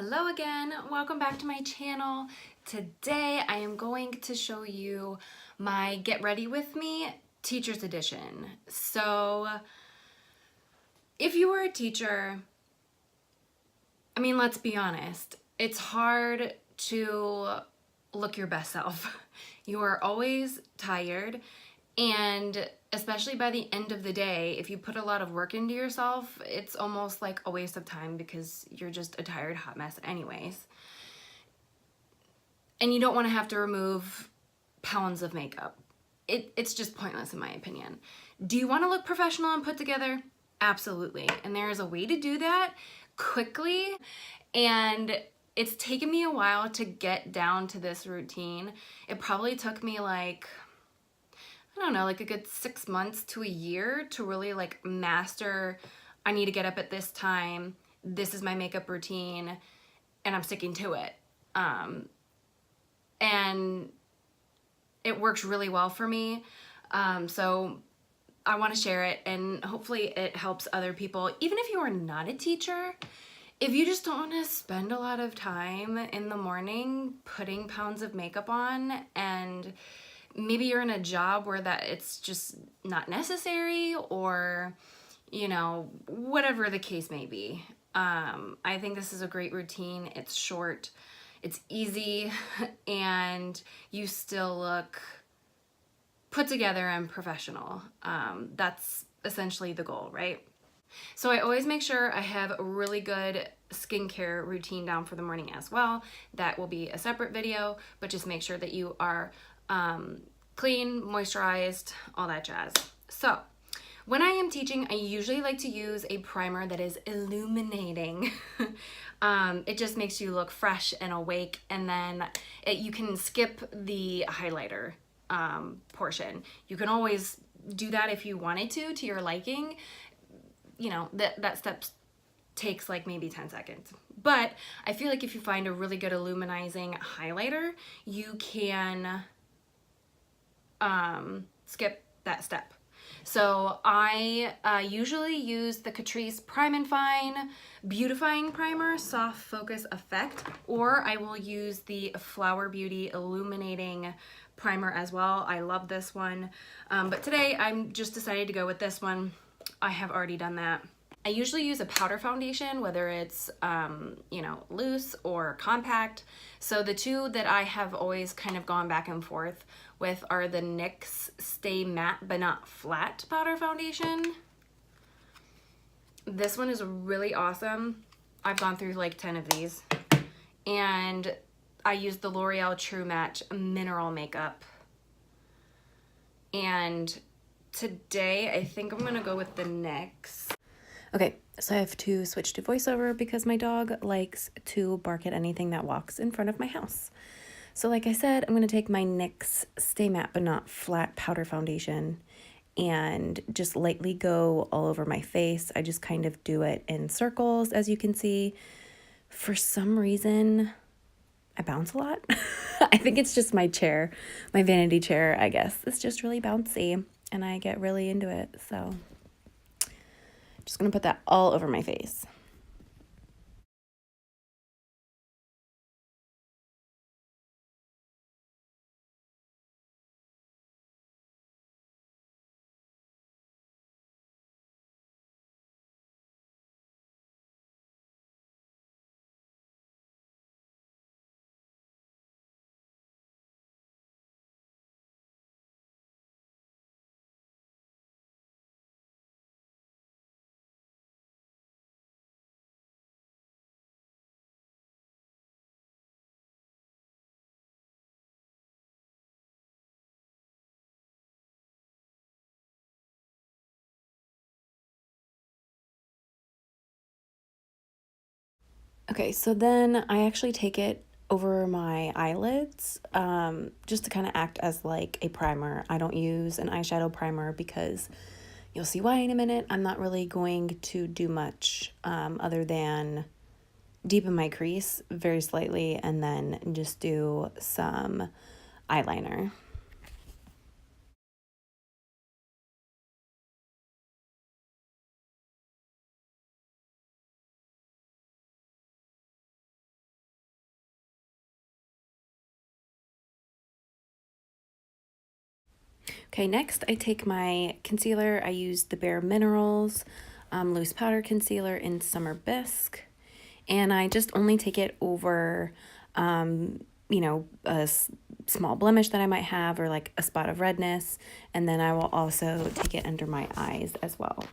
Hello again, welcome back to my channel. Today I am going to show you my Get Ready With Me Teacher's Edition. So if you were a teacher, let's be honest, it's hard to look your best self. You are always tired, and especially by the end of the day, if you put a lot of work into yourself, it's almost like a waste of time because you're just a tired hot mess anyways. And you don't want to have to remove pounds of makeup. It's just pointless in my opinion. Do you want to look professional and put together? Absolutely. And there is a way to do that quickly. And it's taken me a while to get down to this routine. It probably took me like a good 6 months to a year to really master, I need to get up at this time, this is my makeup routine, and I'm sticking to it. And it works really well for me. So I want to share it, and hopefully it helps other people. Even if you are not a teacher, if you just don't want to spend a lot of time in the morning putting pounds of makeup on, and maybe you're in a job where it's just not necessary, or whatever the case may be. I think this is a great routine. It's short, it's easy, and you still look put together and professional. That's essentially the goal, right? So I always make sure I have a really good skincare routine down for the morning as well. That will be a separate video, but just make sure that you are clean, moisturized, all that jazz. So when I am teaching, I usually like to use a primer that is illuminating. It just makes you look fresh and awake, and then you can skip the highlighter portion. You can always do that if you wanted to your liking. That step takes like maybe 10 seconds. But I feel like if you find a really good illuminizing highlighter, you can skip that step. So I usually use the Catrice Prime and Fine Beautifying Primer Soft Focus Effect, or I will use the Flower Beauty Illuminating Primer as well. I love this one, but today I'm just decided to go with this one. I have already done that. I usually use a powder foundation, whether it's loose or compact. So the two that I have always kind of gone back and forth with are the NYX Stay Matte But Not Flat powder foundation. This one is really awesome. I've gone through like 10 of these. And I use the L'Oreal True Match Mineral Makeup. And today I think I'm gonna go with the NYX. Okay, so I have to switch to voiceover because my dog likes to bark at anything that walks in front of my house. So like I said, I'm going to take my NYX Stay Matte But Not Flat powder foundation and just lightly go all over my face. I just kind of do it in circles, as you can see. For some reason, I bounce a lot. I think it's just my chair, my vanity chair, I guess. It's just really bouncy and I get really into it, so just gonna put that all over my face. Okay, so then I actually take it over my eyelids, just to kind of act as like a primer. I don't use an eyeshadow primer because you'll see why in a minute. I'm not really going to do much other than deepen my crease very slightly and then just do some eyeliner. Okay, next I take my concealer. I use the Bare Minerals loose powder concealer in Summer Bisque, and I just only take it over, a small blemish that I might have or like a spot of redness, and then I will also take it under my eyes as well.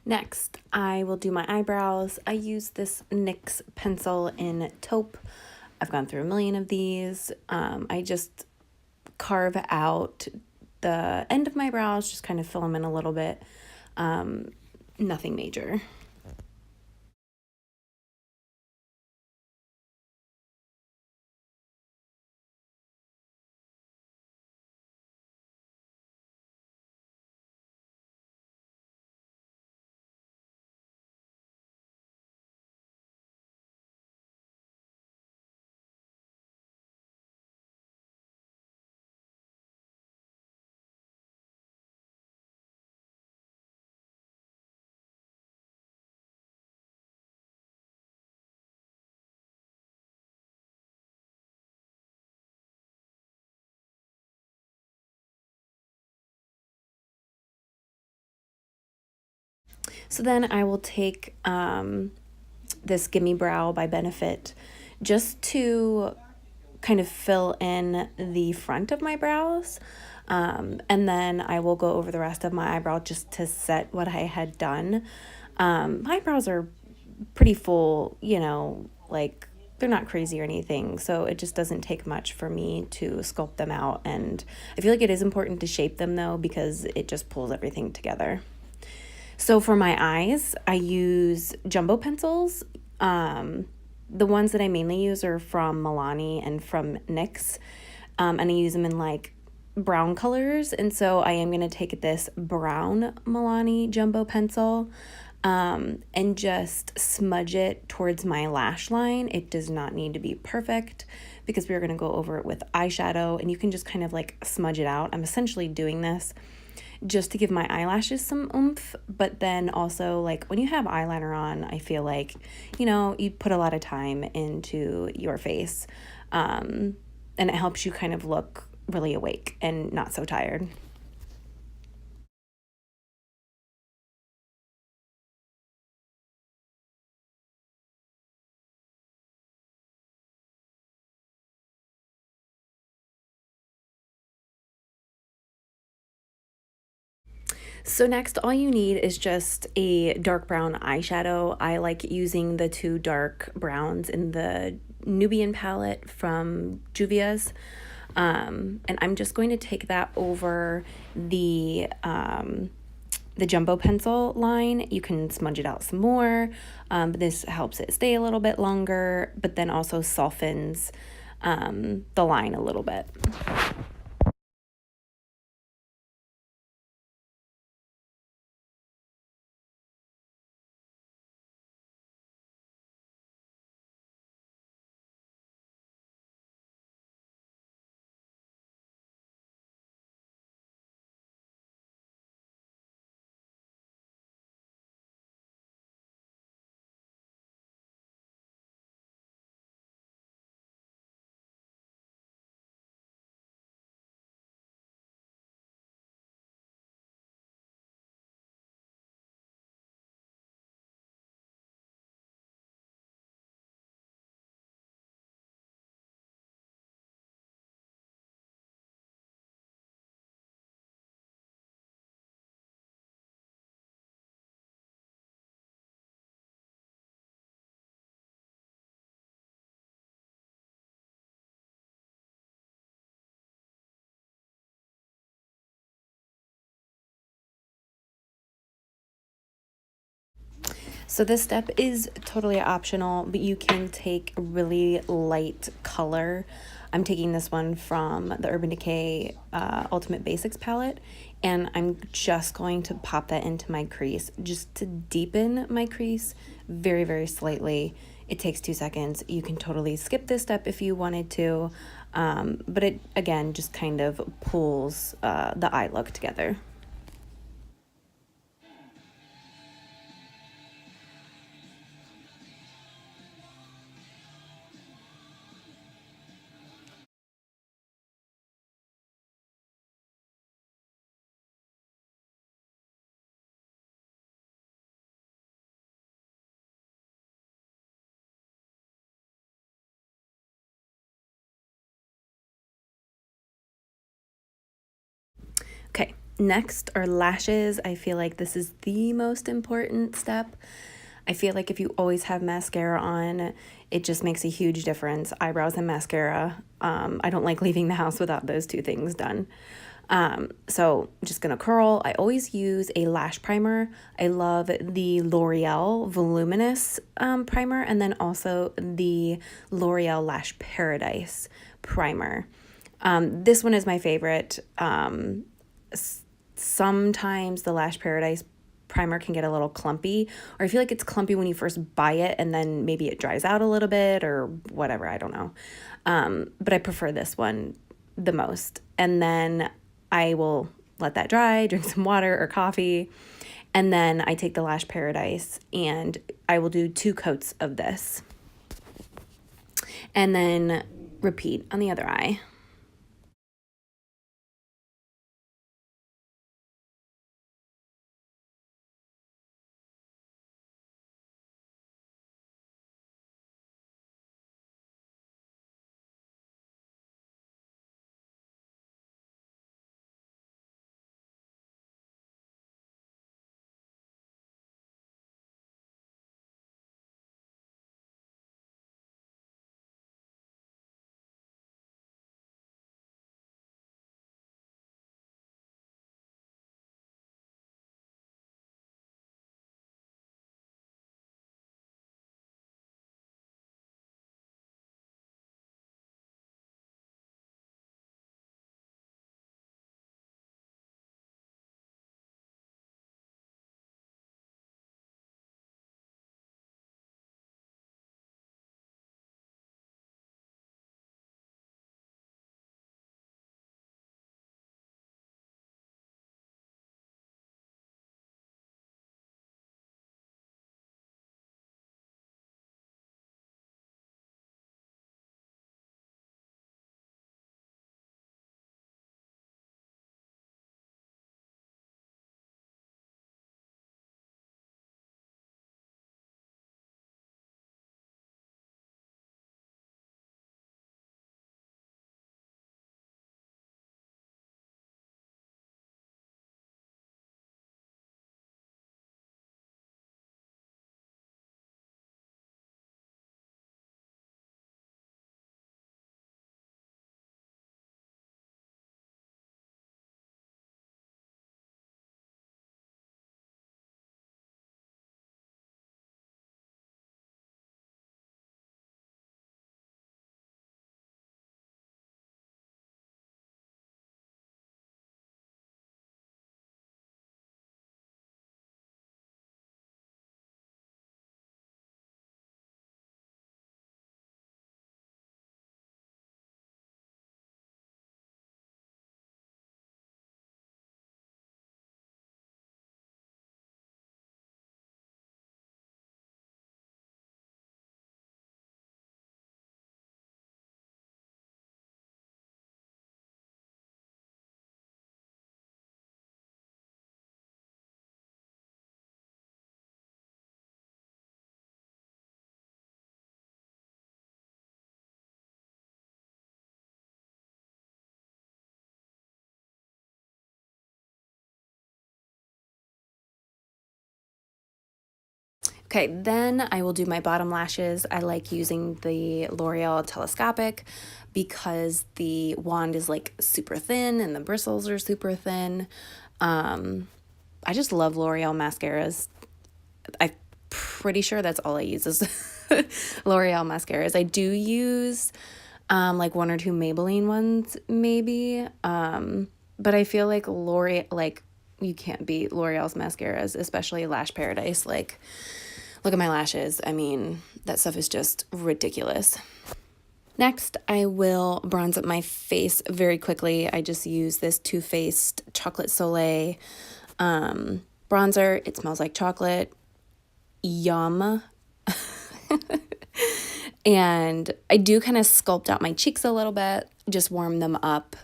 Next, I will do my eyebrows. I use this NYX pencil in taupe. I've gone through a million of these. I just carve out the end of my brows, just kind of fill them in a little bit. Nothing major. So then I will take this Gimme Brow by Benefit just to kind of fill in the front of my brows. And then I will go over the rest of my eyebrow just to set what I had done. My eyebrows are pretty full, like they're not crazy or anything. So it just doesn't take much for me to sculpt them out. And I feel like it is important to shape them though, because it just pulls everything together. So for my eyes, I use jumbo pencils. The ones that I mainly use are from Milani and from NYX. And I use them in like brown colors. And so I am going to take this brown Milani jumbo pencil and just smudge it towards my lash line. It does not need to be perfect because we're going to go over it with eyeshadow, and you can just kind of like smudge it out. I'm essentially doing this just to give my eyelashes some oomph, but then also like when you have eyeliner on, I feel like, you put a lot of time into your face, and it helps you kind of look really awake and not so tired. So next, all you need is just a dark brown eyeshadow. I like using the two dark browns in the Nubian palette from Juvia's. And I'm just going to take that over the jumbo pencil line. You can smudge it out some more, but this helps it stay a little bit longer, but then also softens the line a little bit. So this step is totally optional, but you can take really light color. I'm taking this one from the Urban Decay Ultimate Basics palette, and I'm just going to pop that into my crease just to deepen my crease very, very slightly. It takes 2 seconds. You can totally skip this step if you wanted to, but it, again, just kind of pulls the eye look together. Okay, next are lashes. I feel like this is the most important step. I feel like if you always have mascara on, it just makes a huge difference. Eyebrows and mascara. I don't like leaving the house without those two things done. So I'm just gonna curl. I always use a lash primer. I love the L'Oreal Voluminous primer, and then also the L'Oreal Lash Paradise primer. This one is my favorite. Sometimes the Lash Paradise primer can get a little clumpy, or I feel like it's clumpy when you first buy it and then maybe it dries out a little bit or whatever, I don't know. But I prefer this one the most. And then I will let that dry, drink some water or coffee, and then I take the Lash Paradise and I will do 2 coats of this. And then repeat on the other eye. Okay, then I will do my bottom lashes. I like using the L'Oreal Telescopic because the wand is like super thin and the bristles are super thin. I just love L'Oreal mascaras. I pretty sure that's all I use is L'Oreal mascaras. I do use like one or two Maybelline ones maybe. But I feel like you can't beat L'Oreal's mascaras, especially Lash Paradise. Like, look at my lashes. I mean, that stuff is just ridiculous. Next, I will bronze up my face very quickly. I just use this Too Faced Chocolate Soleil bronzer. It smells like chocolate. Yum. And I do kind of sculpt out my cheeks a little bit, just warm them up.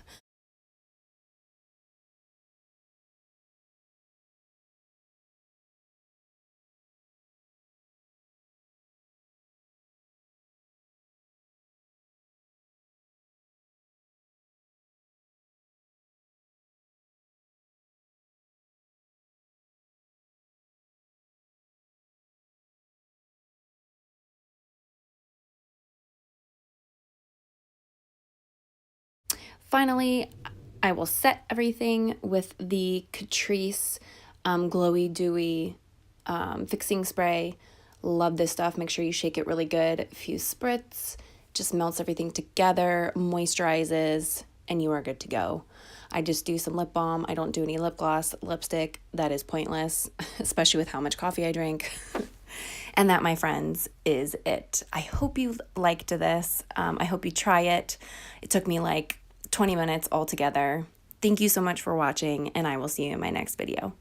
Finally, I will set everything with the Catrice Glowy Dewy fixing spray. Love this stuff. Make sure you shake it really good. A few spritz. Just melts everything together, moisturizes, and you are good to go. I just do some lip balm. I don't do any lip gloss, lipstick. That is pointless, especially with how much coffee I drink. And that, my friends, is it. I hope you liked this. I hope you try it. It took me like 20 minutes altogether. Thank you so much for watching, and I will see you in my next video.